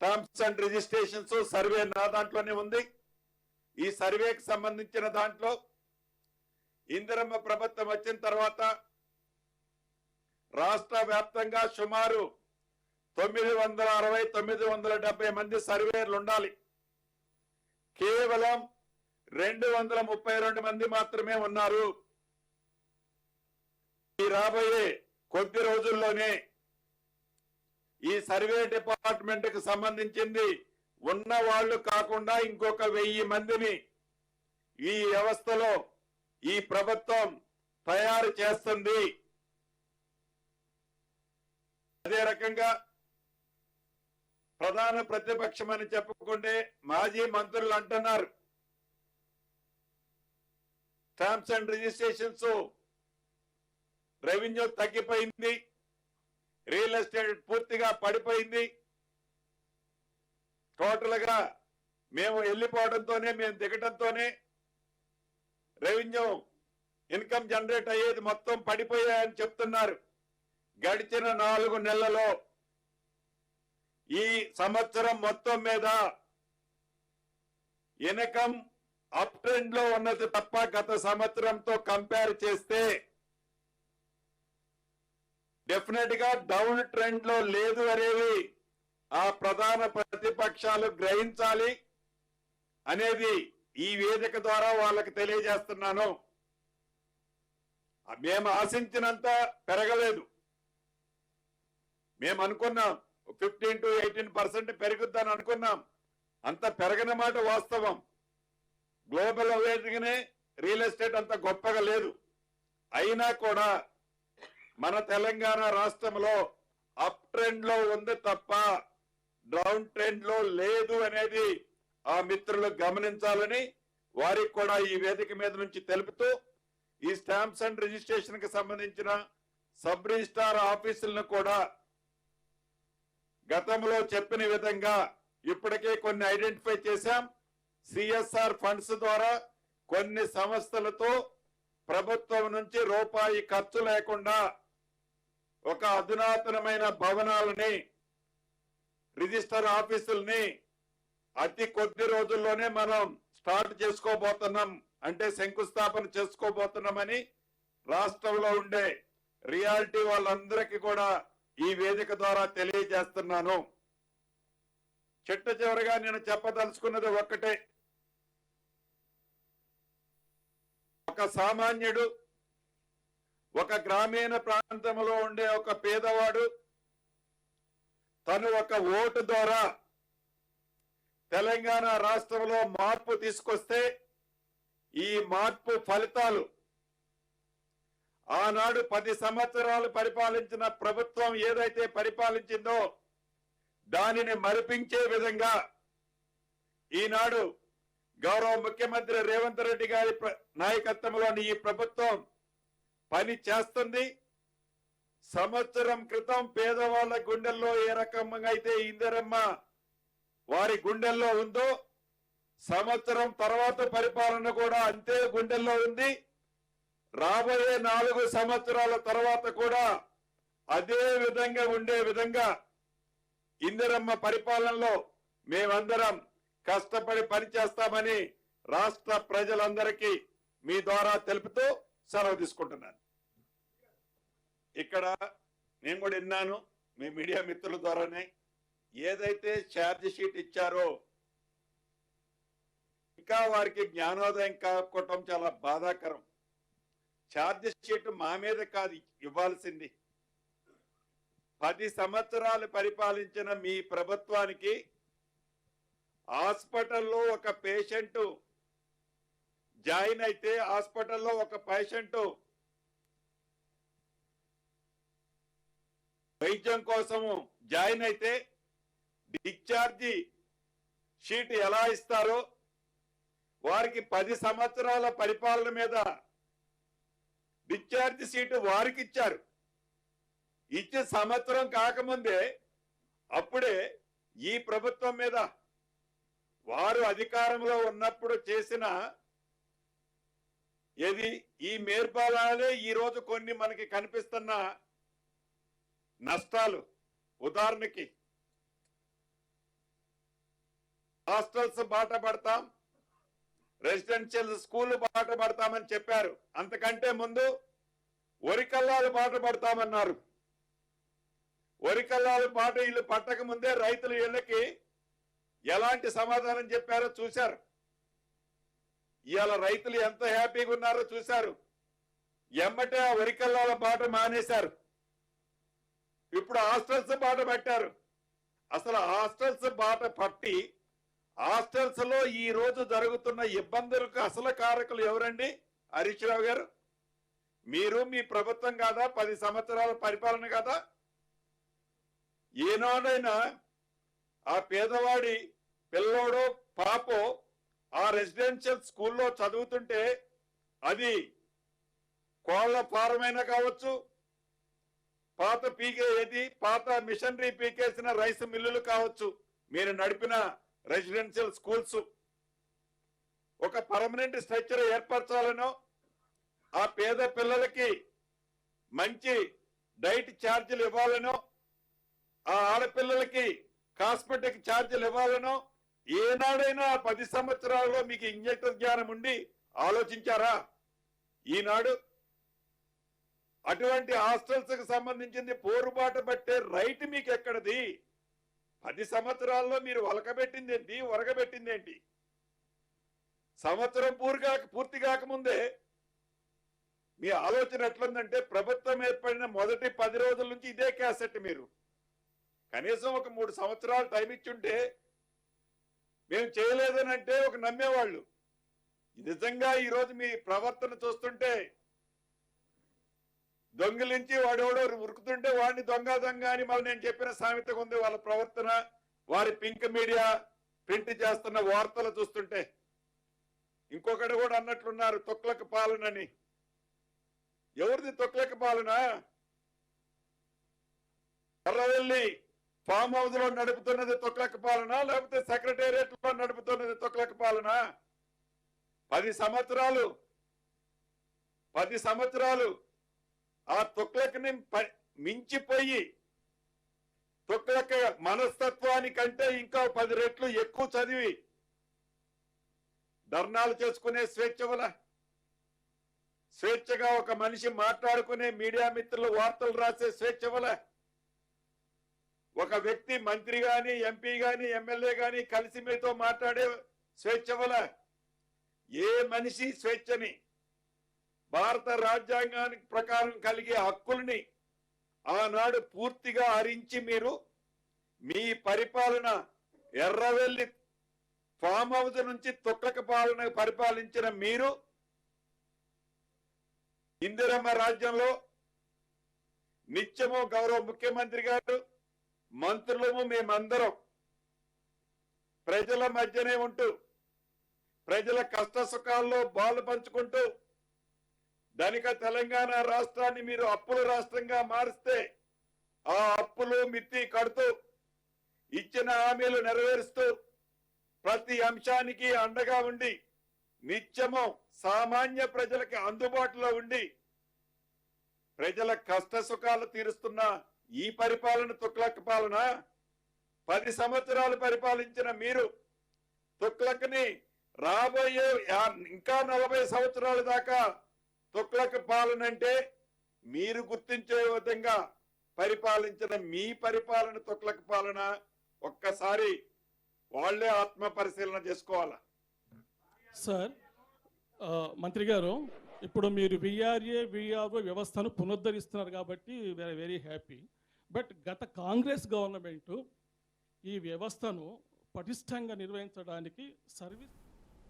Stamps and registrations survey నా దాంట్లోనే ఉంది. ఈ సర్వేకి సంబంధించిన దాంట్లో ఇందిరమ్మ ప్రభుత్వం వచ్చిన తర్వాత రాష్ట్ర వ్యాప్తంగా సుమారు 960-970 మంది సర్వేర్లు ఉండాలి. కేవలం 232 మంది మాత్రమే ఉన్నారు. ఈ రాబోయే కొద్ది రోజుల్లోనే ఈ సర్వే డిపార్ట్మెంట్ కు సంబంధించింది ఉన్న వాళ్ళు కాకుండా ఇంకొక 1000 మందిని ఈ వ్యవస్థలో ఈ ప్రభుత్వం తయారు చేస్తుంది. అదే రకంగా ప్రధాన ప్రతిపక్షం అని చెప్పుకుంటే మాజీ మంత్రులు అంటున్నారు స్టాంప్స్ అండ్ రిజిస్ట్రేషన్స్ రెవెన్యూ తగ్గిపోయింది, రియల్ ఎస్టేట్ పూర్తిగా పడిపోయింది, టోటల్ గా మేము వెళ్ళిపోవడంతోనే మేము దిగటంతోనే రెవెన్యూ ఇన్కమ్ జనరేట్ అయ్యేది మొత్తం పడిపోయాయని చెప్తున్నారు. గడిచిన 4 నెలలలో ఈ సంవత్సరం మొత్తం మీద ఇన్కమ్ అప్ ట్రెండ్ లో ఉన్నది తప్ప గత సంవత్సరంతో కంపేర్ చేస్తే డెఫినెట్ గా డౌన్ ట్రెండ్ లో లేదు అనేది ఆ ప్రధాన ప్రతిపక్షాలు గ్రహించాలి అనేది ఈ వేదిక ద్వారా వాళ్ళకి తెలియజేస్తున్నాను. మేము ఆశించినంత పెరగలేదు. మేము అనుకున్నాం 15 to 18% పెరుగుద్దని అనుకున్నాం. అంత పెరగని మాట వాస్తవం. గ్లోబల్ అవేర్గానే రియల్ ఎస్టేట్ అంత గొప్పగా లేదు. అయినా కూడా మన తెలంగాణ రాష్ట్రంలో అప్ ట్రెండ్ లో ఉంది తప్ప డౌన్ ట్రెండ్ లో లేదు అనేది ఆ మిత్రులు గమనించాలని వారికి కూడా ఈ వేదిక మీద నుంచి తెలుపుతూ ఈ స్టాంప్స్ అండ్ రిజిస్ట్రేషన్ కి సంబంధించిన సబ్ రిజిస్ట్రార్ ఆఫీసులను కూడా గతంలో చెప్పిన విధంగా ఇప్పటికే కొన్ని ఐడెంటిఫై చేశాం. సిఎస్ఆర్ ఫండ్స్ ద్వారా కొన్ని సంస్థలతో ప్రభుత్వం నుంచి రూపాయి ఖర్చు లేకుండా ఒక అధునాతనమైన భవనాలని రిజిస్టర్ ఆఫీసుల్ని అతి కొద్ది రోజుల్లోనే మనం స్టార్ట్ చేసుకోబోతున్నాం, అంటే శంకుస్థాపన చేసుకోబోతున్నామని రాష్ట్రంలో ఉండే రియాలిటీ వాళ్ళందరికీ కూడా ఈ వేదిక ద్వారా తెలియజేస్తున్నాను. చిట్ట చివరిగా నేను చెప్పదలుచుకున్నది ఒక్కటే. ఒక సామాన్యుడు, ఒక గ్రామీణ ప్రాంతంలో ఉండే ఒక పేదవాడు తను ఒక ఓటు ద్వారా తెలంగాణ రాష్ట్రంలో మార్పు తీసుకొస్తే ఈ మార్పు ఫలితాలు ఆనాడు 10 సంవత్సరాలు పరిపాలించిన ప్రభుత్వం ఏదైతే పరిపాలించిందో దానిని మరిపించే విధంగా ఈనాడు గౌరవ ముఖ్యమంత్రి రేవంత్ రెడ్డి గారి నాయకత్వంలోని ఈ ప్రభుత్వం పని చేస్తుంది. సంవత్సరం క్రితం పేదవాళ్ల గుండెల్లో ఏ రకంగా అయితే ఇందిరమ్మ వారి గుండెల్లో ఉందో సంవత్సరం తర్వాత పరిపాలన కూడా అంతే గుండెల్లో ఉంది. రాబోయే 4 సంవత్సరాల తర్వాత కూడా అదే విధంగా ఉండే విధంగా ఇందిరమ్మ పరిపాలనలో మేమందరం కష్టపడి పనిచేస్తామని రాష్ట్ర ప్రజలందరికీ మీ ద్వారా తెలుపుతూ సెలవు తీసుకుంటున్నాను. ఇక్కడ నేను కూడా విన్నాను మీ మీడియా మిత్రుల ద్వారానే, ఏదైతే ఛార్జ్ షీట్ ఇచ్చారో ఇంకా వారికి జ్ఞానోదయం కాకపోవటం చాలా బాధాకరం. ఛార్జ్ షీట్ మా మీద కాదు ఇవ్వాల్సింది. 10 సంవత్సరాలు పరిపాలించిన మీ ప్రభుత్వానికి హాస్పిటల్లో ఒక పేషెంట్ జాయిన్ అయితే, హాస్పిటల్లో ఒక పేషెంట్ వైద్యం కోసము జాయిన్ అయితే డిశ్చార్జి షీట్ ఎలా ఇస్తారో వారికి 10 సంవత్సరాల పరిపాలన మీద డిశ్చార్జ్ షీట్ వారికి ఇచ్చారు. ఇచ్చే సంవత్సరం కాకముందే అప్పుడే ఈ ప్రభుత్వం మీద వారు అధికారంలో ఉన్నప్పుడు చేసిన ఈ మేర్పాలనే ఈ రోజు కొన్ని మనకి కనిపిస్తున్న నష్టాలు. ఉదాహరణకి హాస్టల్స్ బాట పడతాం, రెసిడెన్షియల్ స్కూల్ బాట పడతామని చెప్పారు. అంతకంటే ముందు వరికల్లాలు బాట పడతామన్నారు. వరికల్లాలు బాట ఇల్లు పట్టక ముందే రైతుల ఇళ్లకి ఎలాంటి సమాధానం చెప్పారో చూశారు. ఇవాళ రైతులు ఎంత హ్యాపీగా ఉన్నారో చూశారు. ఎమ్మటే ఆ వరికల్లాల బాట మానేశారు. ఇప్పుడు హాస్టల్స్ బాట పట్టారు. అసలు హాస్టల్స్ బాట పట్టి హాస్టల్స్ లో ఈ రోజు జరుగుతున్న ఇబ్బందులకు అసలు కారకులు ఎవరండి? హరీష్ రావు గారు, మీరు మీ ప్రభుత్వం కాదా? 10 సంవత్సరాల పరిపాలన కాదా? ఏనాడైనా ఆ పేదవాడి పిల్లోడో పాపో ఆ రెసిడెన్షియల్ స్కూల్లో చదువుతుంటే అది కోళ్ల ఫారం అయినా కావచ్చు, పాత మిషనరీ పీకేసిన రైస్ మిల్లులు కావచ్చు, మీరు నడిపిన రెసిడెన్షియల్ స్కూల్స్ ఒక పర్మనెంట్ స్ట్రక్చర్ ఏర్పరచాలనో, ఆ పేద పిల్లలకి మంచి డైట్ ఛార్జీలు ఇవ్వాలనో, ఆ ఆడపిల్లలకి కాస్మెటిక్ ఛార్జీలు ఇవ్వాలనో ఏనాడైనా 10 సంవత్సరాల్లో మీకు ఇంజెక్టర్ జ్ఞానం ఉండి ఆలోచించారా? ఈనాడు అటువంటి హాస్టల్స్ కి సంబంధించింది పోరుబాట పట్టే రైట్ మీకు ఎక్కడది? 10 సంవత్సరాల్లో మీరు ఒలకబెట్టింది ఏంటి, ఒరగబెట్టింది ఏంటి? సంవత్సరం పూర్తి కాకముందే మీ ఆలోచన ఎట్లుందంటే, ప్రభుత్వం ఏర్పడిన మొదటి 10 రోజుల నుంచి ఇదే క్యాసెట్. మీరు కనీసం ఒక 3 సంవత్సరాలు టైం ఇచ్చుంటే మేము చేయలేదని అంటే ఒక నమ్మేవాళ్ళు. నిజంగా ఈరోజు మీ ప్రవర్తన చూస్తుంటే, దొంగిలించి వాడెవడో ఉరుకుతుంటే వాడిని దొంగ దొంగ అని మళ్ళీ నేను చెప్పిన సామెతగా ఉంది వాళ్ళ ప్రవర్తన. వారి పింక్ మీడియా ప్రింట్ చేస్తున్న వార్తలు చూస్తుంటే ఇంకొకటి కూడా అన్నట్లున్నారు, తొక్లక పాలనని. ఎవరిది తొక్లక పాలన? ఎర్రవెల్లి ఫామ్ హౌస్ లో నడుపుతున్నది తొక్లక పాలన, లేకపోతే సెక్రటేరియట్ లో నడుపుతున్నది తొక్లక పాలన? 10 సంవత్సరాలు ఆ తొక్లకని మించిపోయి తొక్లక మనస్తత్వానికంటే ఇంకా 10 రెట్లు ఎక్కువ చదివి ధర్నాలు చేసుకునే స్వేచ్ఛగా ఒక మనిషి మాట్లాడుకునే, మీడియా మిత్రులు వార్తలు రాసే స్వేచ్ఛ వల్ల, ఒక వ్యక్తి మంత్రి గాని, ఎంపీ గాని, ఎమ్మెల్యే గాని కలిసి మీతో మాట్లాడే స్వేచ్ఛ వల్ల, ఏ మనిషి స్వేచ్ఛని, భారత రాజ్యాంగానికి ప్రకారం కలిగే హక్కుల్ని ఆనాడు పూర్తిగా హరించి మీరు మీ పరిపాలన ఎర్రవెల్లి ఫామ్ హౌస్ నుంచి తొక్లక పాలన పరిపాలించిన మీరు ఇందిరమ్మ రాజ్యంలో నిత్యము గౌరవ ముఖ్యమంత్రి గారు, మంత్రులము, మేమందరం ప్రజల మధ్యనే ఉంటూ ప్రజల కష్ట సుఖాల్లో బాలు పంచుకుంటూ ధనిక తెలంగాణ రాష్ట్రాన్ని మీరు అప్పుల రాష్ట్రంగా మారిస్తే ఆ అప్పులు మిత్తి కడుతూ ఇచ్చిన హామీలు నెరవేరుస్తూ ప్రతి అంశానికి అండగా ఉండి నిత్యము సామాన్య ప్రజలకి అందుబాటులో ఉండి ప్రజల కష్ట సుఖాలు తీరుస్తున్న ఈ పరిపాలన తొక్లక పాలన? 10 సంవత్సరాలు పరిపాలించిన మీరు తొక్లకని రాబోయే ఇంకా 40 సంవత్సరాల దాకా తొక్లక పాలన అంటే మీరు గుర్తించే విధంగా పరిపాలించిన మీ పరిపాలన తొక్లక పాలన? ఒక్కసారి వాళ్లే ఆత్మ పరిశీలన చేసుకోవాలా? సార్, మంత్రి గారు, ఇప్పుడు మీరు విఆర్ఓ వ్యవస్థను పునరుద్ధరిస్తున్నారు కాబట్టి వీఆర్ వెరీ హ్యాపీ. బట్ గత కాంగ్రెస్ గవర్నమెంట్ ఈ వ్యవస్థను పటిష్టంగా నిర్వహించడానికి సర్వీస్